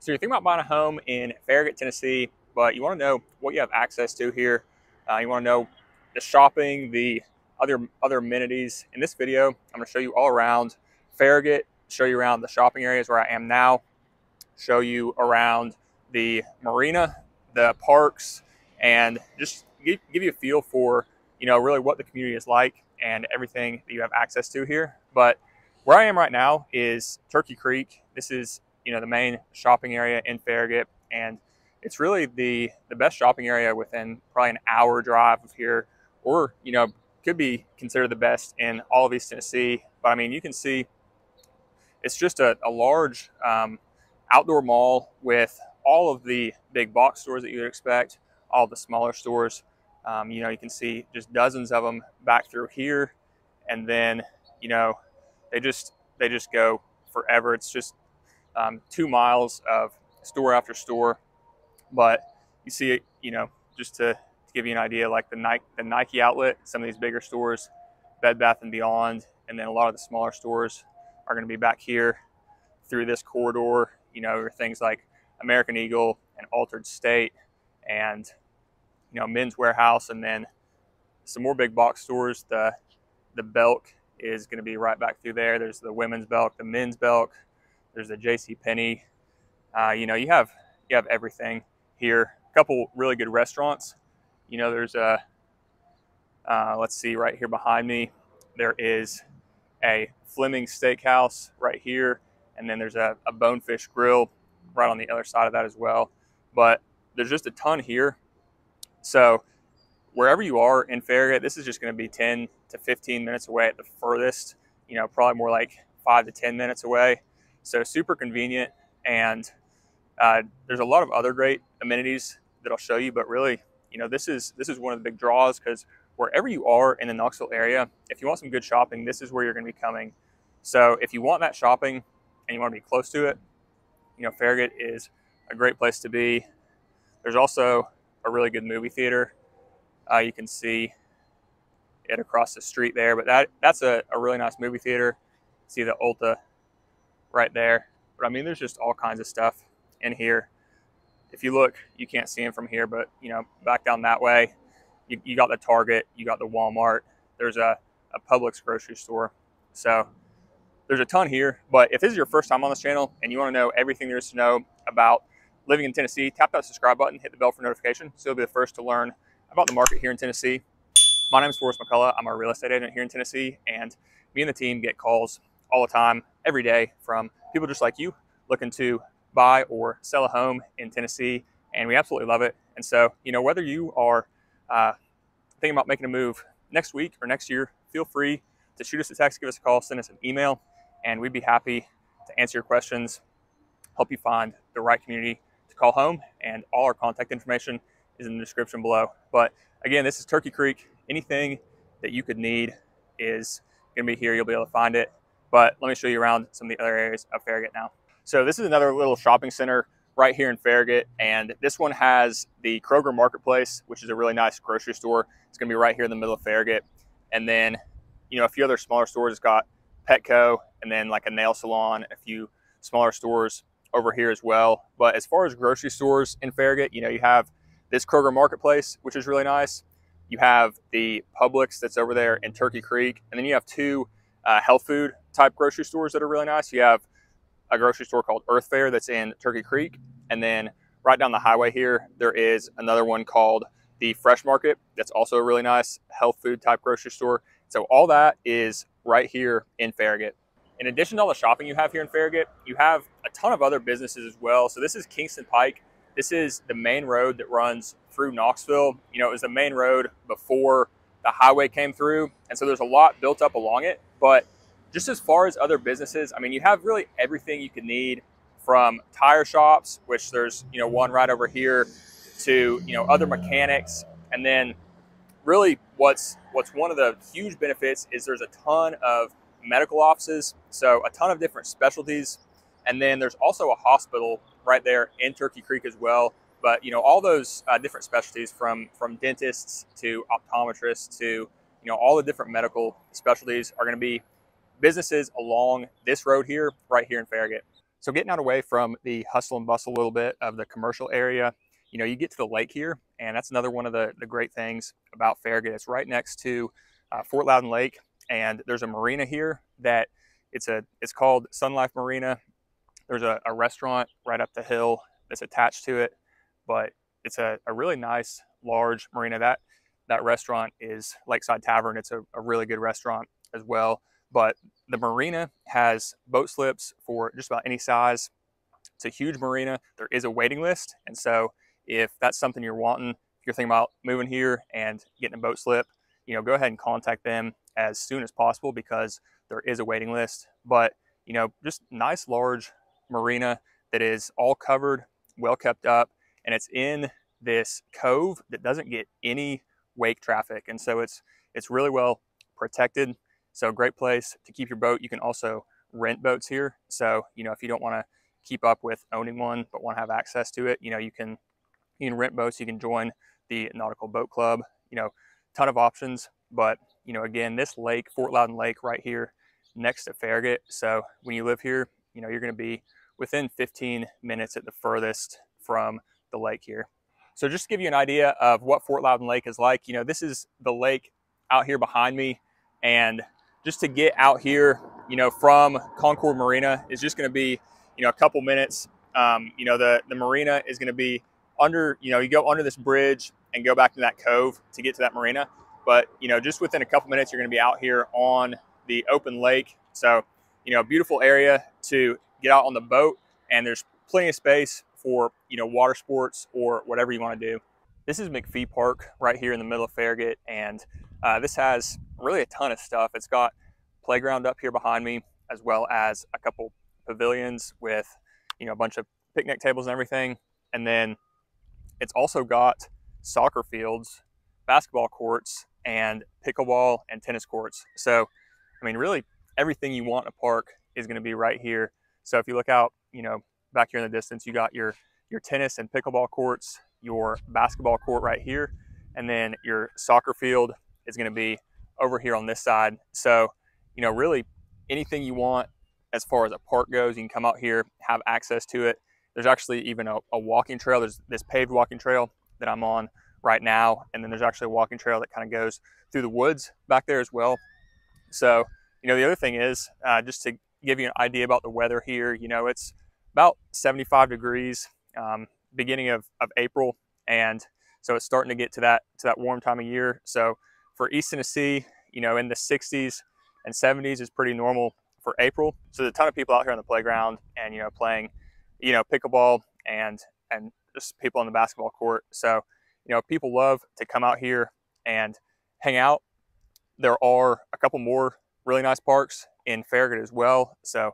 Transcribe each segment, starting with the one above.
So you're thinking about buying a home in Farragut, Tennessee, but you want to know what you have access to here. You want to know the shopping, the other amenities. In this video, I'm going to show you all around Farragut, show you around the shopping areas where I am now, show you around the marina, the parks, and just give you a feel for, really what the community is like and everything that you have access to here. But where I am right now is Turkey Creek. This is, the main shopping area in Farragut, and it's really the best shopping area within probably an hour drive of here, or, could be considered the best in all of East Tennessee. But I mean, you can see it's just a large outdoor mall with all of the big box stores that you would expect, all the smaller stores. You can see just dozens of them back through here, and then they just go forever. It's just 2 miles of store after store. But you see it, just to give you an idea, like the Nike outlet, some of these bigger stores, Bed Bath & Beyond, and then a lot of the smaller stores are going to be back here through this corridor. Things like American Eagle and Altered State, and Men's Warehouse, and then some more big box stores. The Belk is going to be right back through there. There's the women's Belk, the men's Belk. There's the J.C. Penney. You have everything here. A couple really good restaurants. There's let's see, right here behind me, there is a Fleming Steakhouse right here, and then there's a Bonefish Grill right on the other side of that as well. But there's just a ton here. So wherever you are in Farragut, this is just going to be 10 to 15 minutes away at the furthest, probably more like 5 to 10 minutes away. So super convenient, and there's a lot of other great amenities that I'll show you, but really, this is one of the big draws, because wherever you are in the Knoxville area, if you want some good shopping, this is where you're going to be coming. So if you want that shopping and you want to be close to it, Farragut is a great place to be. There's also a really good movie theater. You can see it across the street there, but that's a really nice movie theater. See the Ulta right there. But I mean, there's just all kinds of stuff in here. If you look, you can't see them from here, but back down that way, you got the Target, you got the Walmart. There's a Publix grocery store. So there's a ton here. But if this is your first time on this channel and you want to know everything there is to know about living in Tennessee, tap that subscribe button, hit the bell for notification, so you'll be the first to learn about the market here in Tennessee. My name is Forrest McCullough. I'm a real estate agent here in Tennessee, and me and the team get calls all the time, every day, from people just like you looking to buy or sell a home in Tennessee, and we absolutely love it. And so, whether you are thinking about making a move next week or next year, feel free to shoot us a text, give us a call, send us an email, and we'd be happy to answer your questions, help you find the right community to call home, and all our contact information is in the description below. But again, this is Turkey Creek. Anything that you could need is going to be here. You'll be able to find it. But let me show you around some of the other areas of Farragut now. So this is another little shopping center right here in Farragut, and this one has the Kroger Marketplace, which is a really nice grocery store. It's going to be right here in the middle of Farragut. And then, a few other smaller stores. It's got Petco, and then like a nail salon, a few smaller stores over here as well. But as far as grocery stores in Farragut, you have this Kroger Marketplace, which is really nice. You have the Publix that's over there in Turkey Creek, and then you have two health food type grocery stores that are really nice. You have a grocery store called Earth Fare that's in Turkey Creek, and then right down the highway here, there is another one called the Fresh Market that's also a really nice health food type grocery store. So all that is right here in Farragut. In addition to all the shopping you have here in Farragut, you have a ton of other businesses as well. So this is Kingston Pike. This is the main road that runs through Knoxville. It was the main road before the highway came through, and so there's a lot built up along it. But just as far as other businesses, I mean, you have really everything you could need, from tire shops, which there's one right over here, to other mechanics. And then really what's one of the huge benefits is there's a ton of medical offices, so a ton of different specialties. And then there's also a hospital right there in Turkey Creek as well. But all those different specialties, from dentists to optometrists to all the different medical specialties, are going to be businesses along this road here, right here in Farragut. So getting out away from the hustle and bustle a little bit of the commercial area, you get to the lake here, and that's another one of the great things about Farragut. It's right next to Fort Loudon Lake, and there's a marina here that it's called Sun Life Marina. There's a restaurant right up the hill that's attached to it, but it's a really nice, large marina. That restaurant is Lakeside Tavern. It's a really good restaurant as well. But the marina has boat slips for just about any size. It's a huge marina. There is a waiting list. And so if that's something you're wanting, if you're thinking about moving here and getting a boat slip, go ahead and contact them as soon as possible because there is a waiting list. But, just nice, large marina that is all covered, well kept up, and it's in this cove that doesn't get any wake traffic. And so it's really well protected. So great place to keep your boat. You can also rent boats here. So, if you don't want to keep up with owning one, but want to have access to it, you can rent boats. You can join the Nautical Boat Club, ton of options. But, again, this lake, Fort Loudon Lake right here next to Farragut. So when you live here, you're going to be within 15 minutes at the furthest from the lake here. So just to give you an idea of what Fort Loudon Lake is like, this is the lake out here behind me. And just to get out here, from Concord Marina is just going to be, a couple minutes. The marina is going to be under, you go under this bridge and go back to that cove to get to that marina. But, just within a couple minutes, you're going to be out here on the open lake. So, beautiful area to get out on the boat, and there's plenty of space for, water sports or whatever you want to do. This is McPhee Park right here in the middle of Farragut, and this has really a ton of stuff. It's got playground up here behind me, as well as a couple pavilions with, a bunch of picnic tables and everything. And then it's also got soccer fields, basketball courts, and pickleball and tennis courts. So, really everything you want in a park is going to be right here. So if you look out, back here in the distance, you got your tennis and pickleball courts, your basketball court right here, and then your soccer field is going to be over here on this side. So, really anything you want as far as a park goes, you can come out here, have access to it. There's actually even a walking trail. There's this paved walking trail that I'm on right now, and then there's actually a walking trail that kind of goes through the woods back there as well. So, the other thing is, just to give you an idea about the weather here, it's about 75 degrees, beginning of April. And so it's starting to get to that warm time of year. So for East Tennessee, in the 60s and 70s is pretty normal for April. So there's a ton of people out here on the playground and, playing, pickleball and just people on the basketball court. So, people love to come out here and hang out. There are a couple more really nice parks in Farragut as well. So,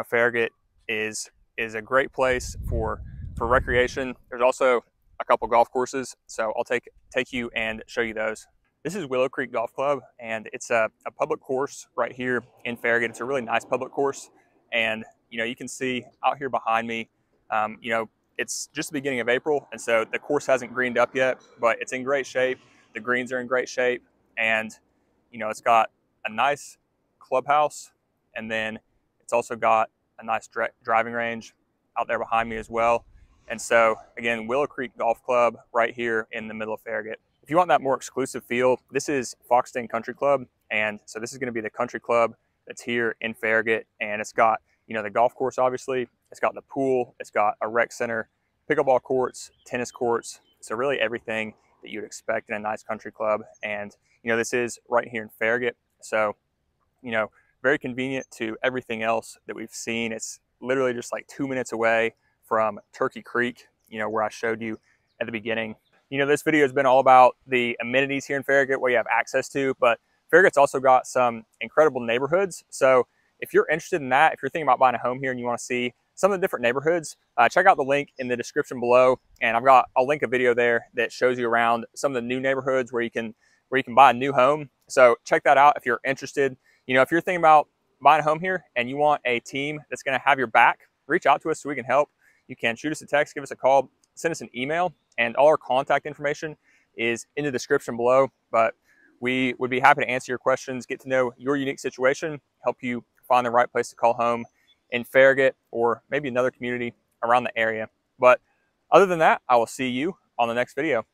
Farragut is a great place for recreation. There's also a couple golf courses, so I'll take you and show you those. This is Willow Creek Golf Club, and it's a public course right here in Farragut. It's a really nice public course, and you can see out here behind me, it's just the beginning of April, and so the course hasn't greened up yet, but it's in great shape. The greens are in great shape, and it's got a nice clubhouse, and then it's also got a nice driving range out there behind me as well. And so again, Willow Creek Golf Club right here in the middle of Farragut. If you want that more exclusive feel, this is Foxton Country Club, and so this is going to be the country club that's here in Farragut, and it's got the golf course, obviously, it's got the pool, it's got a rec center, pickleball courts, tennis courts, so really everything that you'd expect in a nice country club. And this is right here in Farragut, so very convenient to everything else that we've seen. It's literally just like 2 minutes away from Turkey Creek, where I showed you at the beginning. This video has been all about the amenities here in Farragut, what you have access to, but Farragut's also got some incredible neighborhoods. So if you're interested in that, if you're thinking about buying a home here and you want to see some of the different neighborhoods, check out the link in the description below. And I'll link a video there that shows you around some of the new neighborhoods where you can buy a new home. So check that out if you're interested. If you're thinking about buying a home here and you want a team that's going to have your back, reach out to us so we can help. You can shoot us a text, give us a call, send us an email, and all our contact information is in the description below. But we would be happy to answer your questions, get to know your unique situation, help you find the right place to call home in Farragut or maybe another community around the area. But other than that, I will see you on the next video.